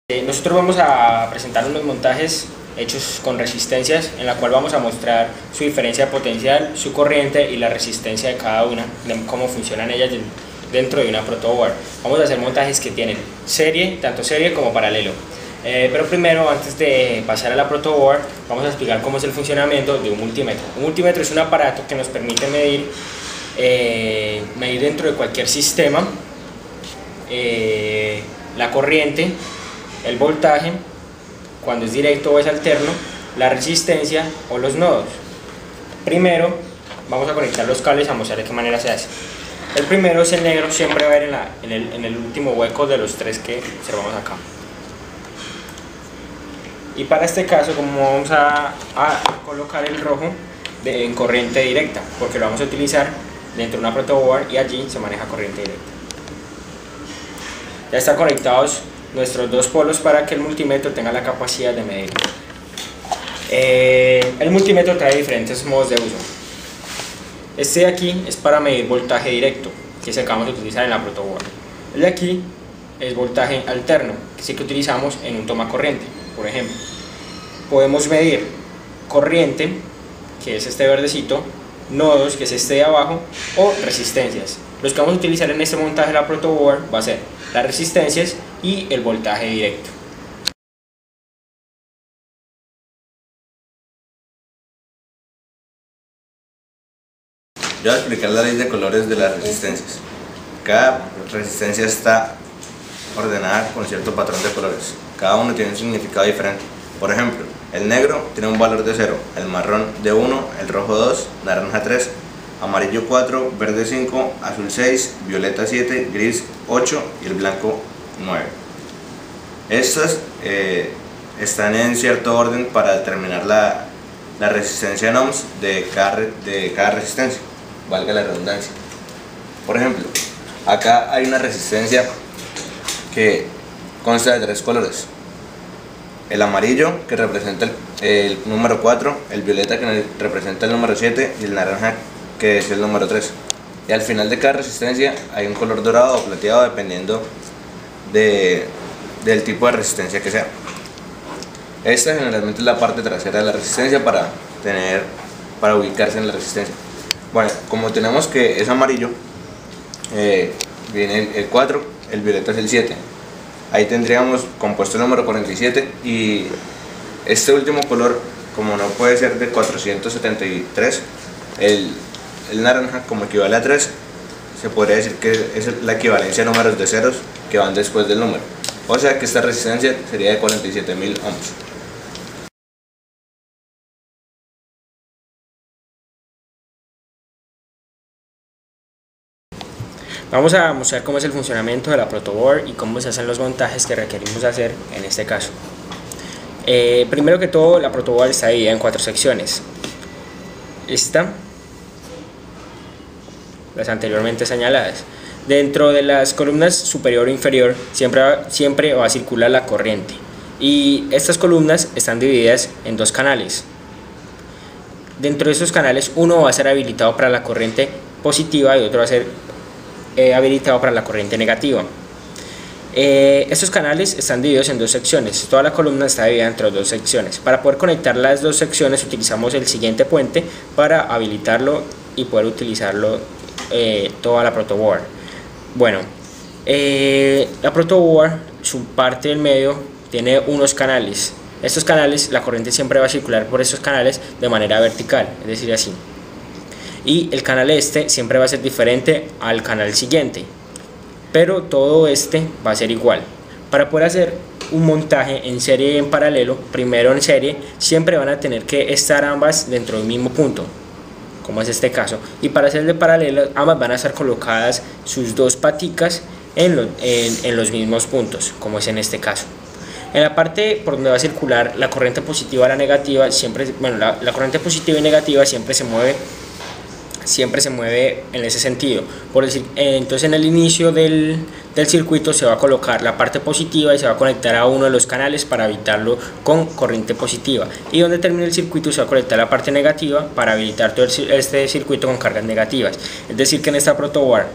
Nosotros vamos a presentar unos montajes hechos con resistencias en la cual vamos a mostrar su diferencia potencial, su corriente y la resistencia de cada una, de cómo funcionan ellas dentro de una protoboard. Vamos a hacer montajes que tienen serie, tanto serie como paralelo. Pero primero, antes de pasar a la protoboard, vamos a explicar cómo es el funcionamiento de un multímetro. Un multímetro es un aparato que nos permite medir dentro de cualquier sistema la corriente, el voltaje, cuando es directo o es alterno, la resistencia o los nodos. Primero vamos a conectar los cables a mostrar de qué manera se hace. El primero es el negro, siempre va a ir en el último hueco de los tres que observamos acá. Y para este caso, como vamos a colocar el rojo en corriente directa, porque lo vamos a utilizar dentro de una protoboard y allí se maneja corriente directa. Ya están conectados nuestros dos polos para que el multímetro tenga la capacidad de medir. El multímetro trae diferentes modos de uso. Este de aquí es para medir voltaje directo, que es el que vamos a utilizar en la protoboard. El de aquí es voltaje alterno, que es el que utilizamos en un toma corriente. Por ejemplo, podemos medir corriente, que es este verdecito, nodos, que es este de abajo, o resistencias. Los que vamos a utilizar en este montaje de la protoboard va a ser las resistencias y el voltaje directo. Yo voy a explicar la ley de colores de las resistencias. Cada resistencia está ordenada con cierto patrón de colores. Cada uno tiene un significado diferente. Por ejemplo, el negro tiene un valor de 0, el marrón de 1, el rojo 2, naranja 3, amarillo 4, verde 5, azul 6, violeta 7, gris 8 y el blanco 9. Estas están en cierto orden para determinar la resistencia en ohms de cada resistencia, valga la redundancia. Por ejemplo, acá hay una resistencia que consta de 3 colores: el amarillo, que representa el número 4, el violeta, que representa el número 7, y el naranja, que es el número 3. Y al final de cada resistencia hay un color dorado o plateado dependiendo del tipo de resistencia que sea. Esta generalmente es la parte trasera de la resistencia para ubicarse en la resistencia. Bueno, como tenemos que es amarillo, viene el 4, el violeta es el 7. Ahí tendríamos compuesto el número 47, y este último color, como no puede ser de 473, el naranja, como equivale a 3, se podría decir que es la equivalencia a números de ceros que van después del número. O sea que esta resistencia sería de 47.000 ohms. Vamos a mostrar cómo es el funcionamiento de la protoboard y cómo se hacen los montajes que requerimos hacer en este caso. Primero que todo, la protoboard está dividida en 4 secciones. Esta, las anteriormente señaladas. Dentro de las columnas superior e inferior siempre va a circular la corriente, y estas columnas están divididas en 2 canales. Dentro de esos canales, uno va a ser habilitado para la corriente positiva y otro va a ser habilitado para la corriente negativa. Estos canales están divididos en 2 secciones. Toda la columna está dividida entre 2 secciones. Para poder conectar las 2 secciones utilizamos el siguiente puente para habilitarlo y poder utilizarlo toda la protoboard. Bueno, la protoboard, su parte del medio, tiene unos canales. Estos canales, la corriente siempre va a circular por estos canales de manera vertical, es decir, así. Y el canal este siempre va a ser diferente al canal siguiente, pero todo este va a ser igual. Para poder hacer un montaje en serie y en paralelo, primero en serie, siempre van a tener que estar ambas dentro del mismo punto, como es este caso, y para hacer de paralelo ambas van a estar colocadas sus 2 paticas en los mismos puntos, como es en este caso. En la parte por donde va a circular la corriente positiva y la negativa, la corriente positiva y negativa siempre se mueve en ese sentido. Por decir, entonces en el inicio del circuito se va a colocar la parte positiva y se va a conectar a uno de los canales para habilitarlo con corriente positiva, y donde termine el circuito se va a conectar la parte negativa para habilitar todo este circuito con cargas negativas. Es decir, que en esta protoboard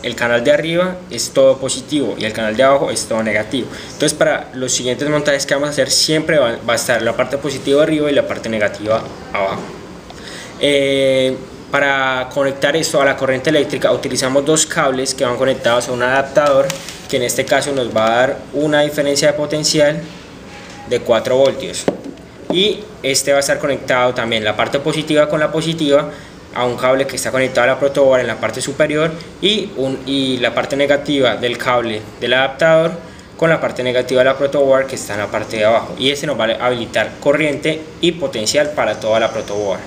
el canal de arriba es todo positivo y el canal de abajo es todo negativo. Entonces para los siguientes montajes que vamos a hacer siempre va a estar la parte positiva arriba y la parte negativa abajo. Para conectar esto a la corriente eléctrica utilizamos dos cables que van conectados a un adaptador, que en este caso nos va a dar una diferencia de potencial de 4 voltios, y este va a estar conectado también la parte positiva con la positiva a un cable que está conectado a la protoboard en la parte superior, y la parte negativa del cable del adaptador con la parte negativa de la protoboard que está en la parte de abajo, y este nos va a habilitar corriente y potencial para toda la protoboard.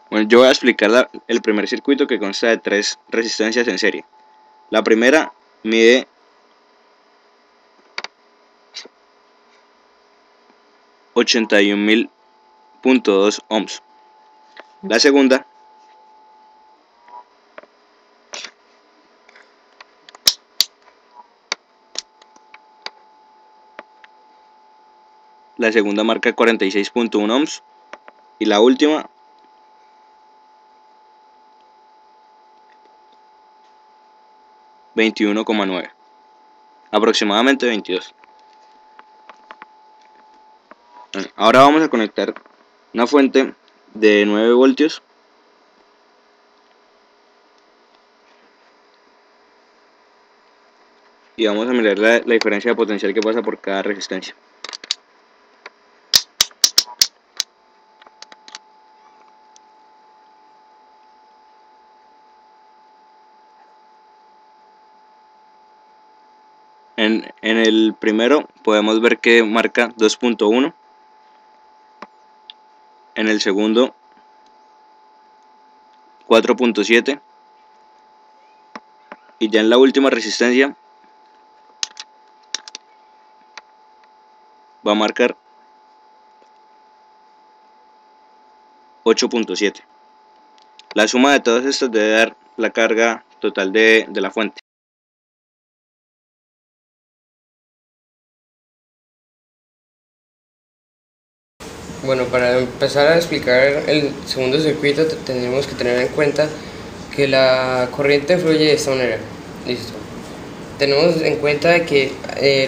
Bueno, yo voy a explicar el primer circuito, que consta de 3 resistencias en serie. La primera mide 81.000.2 ohms. La segunda marca 46.1 ohms y la última 21,9, aproximadamente 22. Ahora vamos a conectar una fuente de 9 voltios y vamos a mirar la diferencia de potencial que pasa por cada resistencia. En el primero podemos ver que marca 2.1, en el segundo 4.7 y ya en la última resistencia va a marcar 8.7. La suma de todas estas debe dar la carga total de la fuente. Bueno, para empezar a explicar el segundo circuito tendremos que tener en cuenta que la corriente fluye de esta manera. Listo. Tenemos en cuenta de que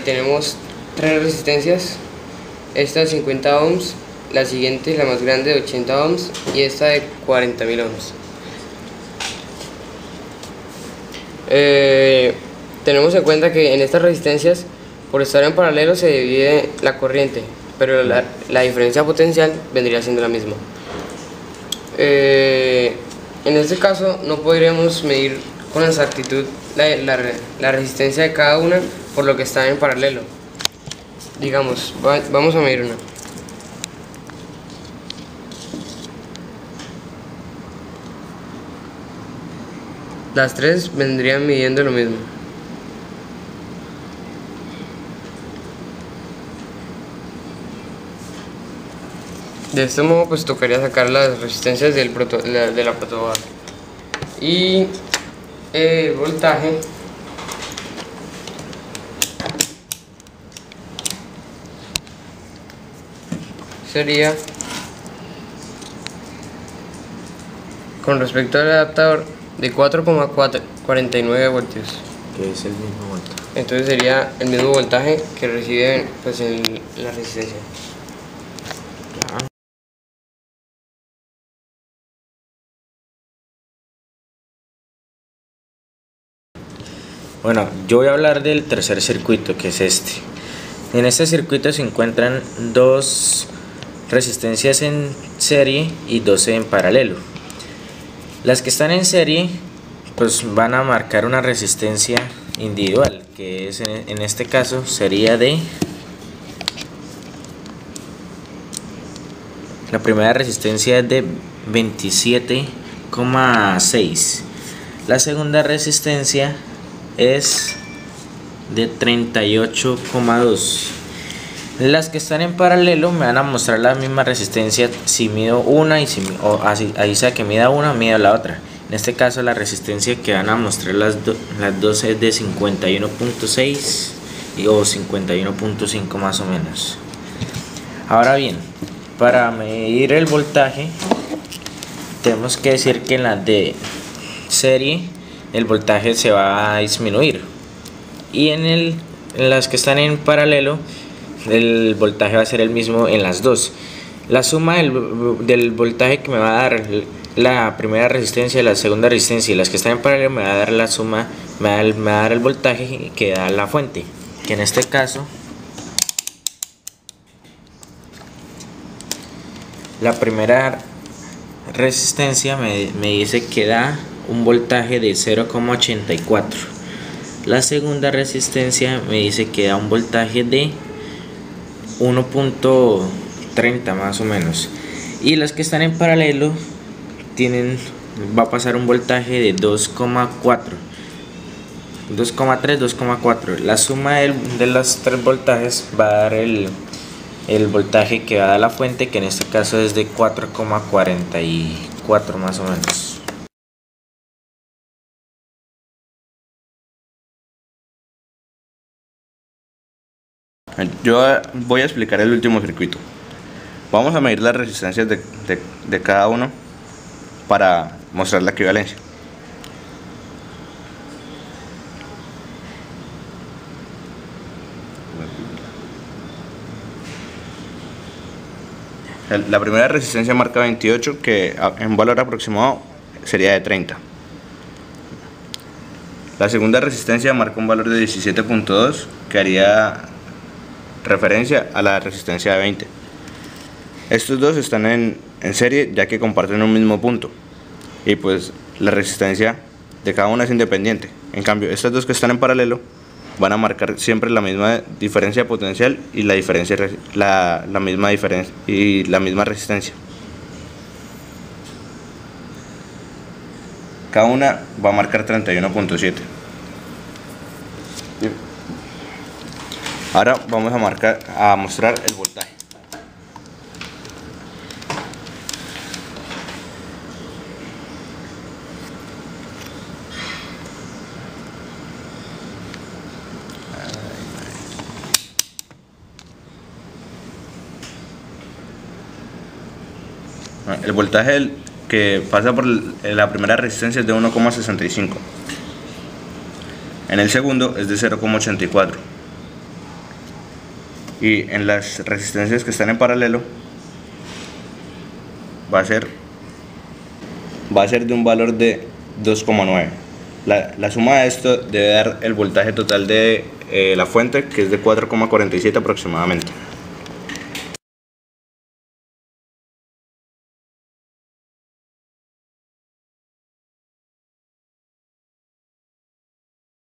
tenemos 3 resistencias, esta de 50 ohms, la siguiente, la más grande, de 80 ohms y esta de 40.000 ohms. Tenemos en cuenta que en estas resistencias, por estar en paralelo, se divide la corriente, pero la diferencia potencial vendría siendo la misma. En este caso no podríamos medir con exactitud la resistencia de cada una, por lo que están en paralelo. Digamos, vamos a medir una. Las 3 vendrían midiendo lo mismo. De este modo pues tocaría sacar las resistencias de la protoboard. Y el voltaje sería, con respecto al adaptador, de 4,49 voltios. Que es el mismo voltaje. Entonces sería el mismo voltaje que recibe pues la resistencia. Bueno, yo voy a hablar del tercer circuito, que es este. En este circuito se encuentran 2 resistencias en serie y 12 en paralelo. Las que están en serie pues van a marcar una resistencia individual, que es en este caso sería de la primera resistencia es de 27,6, la segunda resistencia es de 38,2. Las que están en paralelo me van a mostrar la misma resistencia si mido una y ahí sea que mida una, mido la otra. En este caso la resistencia que van a mostrar las dos es de 51,6 o 51.5 más o menos. Ahora bien, para medir el voltaje tenemos que decir que en la de serie el voltaje se va a disminuir y en las que están en paralelo el voltaje va a ser el mismo en las dos. La suma del voltaje que me va a dar la primera resistencia y la segunda resistencia y las que están en paralelo me va a dar la suma, me va a dar el voltaje que da la fuente, que en este caso la primera resistencia me dice que da un voltaje de 0,84. La segunda resistencia me dice que da un voltaje de 1.30 más o menos. Y las que están en paralelo va a pasar un voltaje de 2,4. 2,3, 2,4. La suma de los tres voltajes va a dar el voltaje que va a dar la fuente, que en este caso es de 4,44 más o menos. Yo voy a explicar el último circuito. Vamos a medir las resistencias de cada uno para mostrar la equivalencia. La primera resistencia marca 28, que en valor aproximado sería de 30. La segunda resistencia marca un valor de 17.2, que haría referencia a la resistencia de 20. Estos dos están en serie, ya que comparten un mismo punto, y pues la resistencia de cada una es independiente. En cambio, estas dos que están en paralelo van a marcar siempre la misma diferencia potencial y la misma diferencia y la misma resistencia. Cada una va a marcar 31.7. Ahora vamos a mostrar el voltaje. El voltaje que pasa por la primera resistencia es de 1,65. En el segundo es de 0,84. Y en las resistencias que están en paralelo va a ser de un valor de 2,9. La suma de esto debe dar el voltaje total de la fuente, que es de 4,47 aproximadamente.